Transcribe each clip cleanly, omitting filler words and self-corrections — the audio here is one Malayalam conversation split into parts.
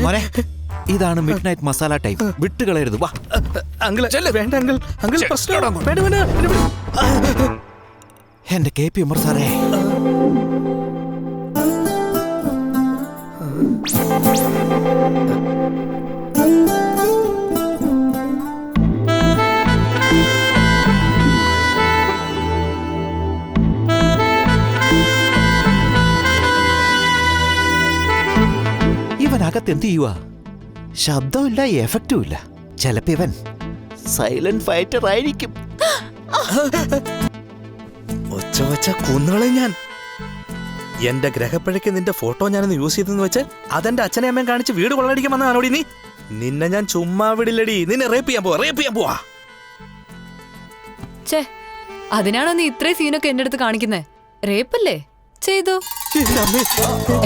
മോനെ, ഇതാണ് മിഡ് നൈറ്റ് മസാല ടൈം. വിട്ടുകളയരുത്. വാ അങ്കിൾ. വേണ്ട അങ്കിൾ, അങ്കിൾ പ്രശ്നം. എന്റെ KP ഉമർ സാറേ, ഇവനകത്ത് എന്ത് ചെയ്യുക? ശബ്ദമില്ല, എഫക്റ്റും ഇല്ല. ചിലപ്പോ ഇവൻ സൈലന്റ് ഫൈറ്റർ ആയിരിക്കും. ഒച്ച വെച്ച കുന്നുകളെ ഞാൻ. എന്റെ ഗ്രഹപ്പഴയ്ക്ക് നിന്റെ ഫോട്ടോ ഞാനൊന്ന് യൂസ് ചെയ്തെന്ന് വെച്ച് അതെന്റെ അച്ഛനെ അമ്മയും കാണിച്ച് വീട് കൊള്ളടിക്കാൻ വന്നതാണോടി നീ? നിന്നെ ഞാൻ ചുമ്മാ വിടില്ലടി. നിന്നെ റേപ്പ് ചെയ്യാൻ പോവാ. അതിനാണോ നീ ഇത്രയും സീനൊക്കെ എന്റെ അടുത്ത് കാണിക്കുന്നേ? റേപ്പല്ലേ? ചെയ്തോ.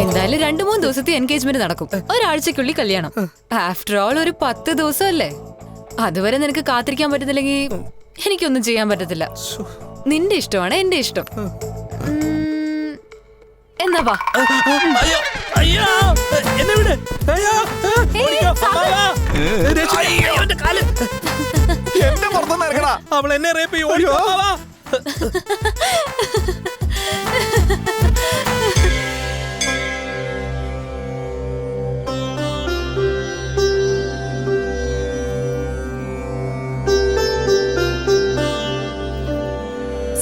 എന്തായാലും 2-3 ദിവസത്തെ എൻഗേജ്മെന്റ് നടക്കും. ഒരാഴ്ചക്കുള്ളിൽ കല്യാണം. ആഫ്റ്റർ ഓൾ ഒരു 10 ദിവസമല്ലേ? അതുവരെ നിനക്ക് കാത്തിരിക്കാൻ പറ്റുന്നില്ലെങ്കിൽ എനിക്കൊന്നും ചെയ്യാൻ പറ്റത്തില്ല. നിന്റെ ഇഷ്ടമാണ് എന്റെ ഇഷ്ടം. എന്നാ വാ. അവൾ എന്നെ റേപ്പ് ചെയ്യോ?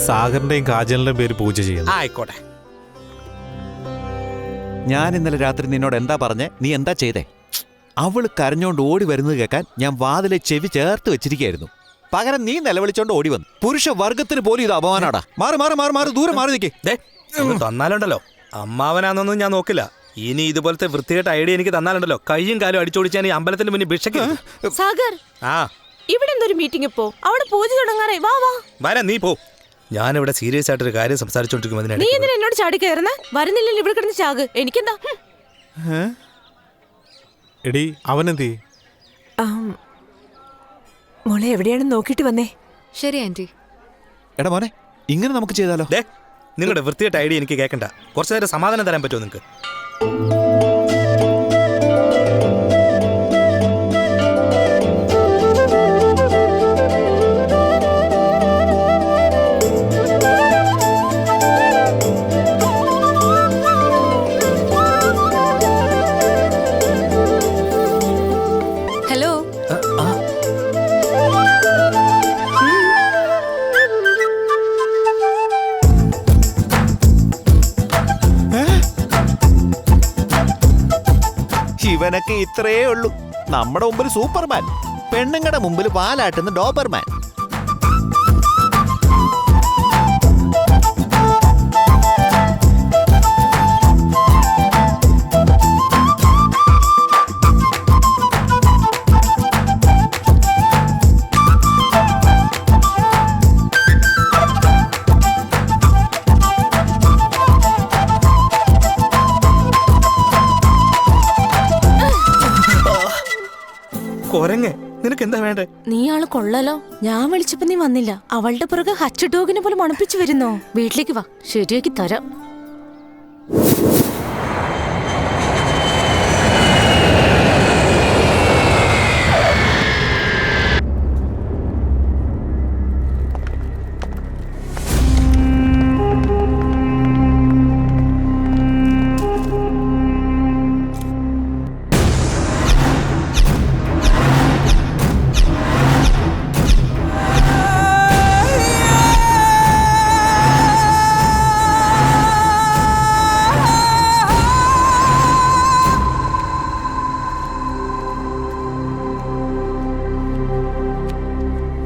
സാഗറിന്റെയും കാജലിന്റെയും പേര് പൂജ ചെയ്യുന്നു. ആയിക്കോട്ടെ. ഞാൻ ഇന്നലെ രാത്രി നിന്നോട് എന്താ പറഞ്ഞേ? നീ എന്താ ചെയ്തേ? അവള് കരഞ്ഞോണ്ട് ഓടി വരുന്നത് കേൾക്കാൻ ഞാൻ വാതിലെ ചെവി ചേർത്ത് വെച്ചിരിക്കുകയായിരുന്നു. പകരം നീ നിലവിളിച്ചോണ്ട് ഓടി വന്നു. പുരുഷ വർഗത്തിന് പോലും ഇത് അപമാനാടാ. മാറി മാറി മാറി മാറി ദൂരെ മാറി നിൽക്കേ. തന്നാലുണ്ടല്ലോ അമ്മാവനാന്നൊന്നും ഞാൻ നോക്കില്ല. ഇനി ഇതുപോലത്തെ വൃത്തികെട്ട ഐഡിയ എനിക്ക് തന്നാലുണ്ടല്ലോ കയ്യും കാലും അടിച്ചോടിച്ചാൽ ഈ അമ്പലത്തിന്റെ മുന്നിൽ ഭിക്ഷയ്ക്ക്. സാഗർ, ഇവിടെ എന്തൊരു മീറ്റിംഗ്? ഇപ്പോ അവിടെ പൂജ തുടങ്ങാറായി. വാ വാ വരാ, നീ പോ. ഞാനിവിടെ സീരിയസ് ആയിട്ടൊരു കാര്യം സംസാരിച്ചോണ്ടിരിക്കും. നീ എന്തിനാ എന്നോട് ചാടി കയറുന്ന? വരുന്നില്ലല്ലോ ഇവിടെ കിടന്ന് ചാക്. എനിക്കെന്താ? എടി അവനെന്തേ? മോളെ എവിടെയാണെന്ന് നോക്കിട്ട് വന്നേ. ശരി ആന്റി. എടാ മോനെ, ഇങ്ങനെ നമുക്ക് ചെയ്താലോ? നിങ്ങളുടെ വൃത്തികെട്ട ഐഡിയ എനിക്ക് കേൾക്കണ്ട. കുറച്ചു നേരം സമാധാനം തരാൻ പറ്റുമോ നിങ്ങൾക്ക്? ഹലോ. ഇവനൊക്കെ ഇത്രയേ ഉള്ളൂ. നമ്മുടെ മുമ്പിൽ സൂപ്പർമാൻ, പെണ്ണുങ്ങളുടെ മുമ്പിൽ പാലാട്ടുന്ന ഡോബർമാൻ. കൊരങ്ങ്, നിനക്ക് എന്താ വേണ്ടേ? നീ ആള് കൊള്ളലോ. ഞാൻ വിളിച്ചപ്പോ നീ വന്നില്ല. അവളുടെ പുറകെ ഹച്ച് ഡോഗിനെ പോലെ മണപ്പിച്ചു വരുന്നോ? വീട്ടിലേക്ക് വാ, ശരിയാക്കി തരാം.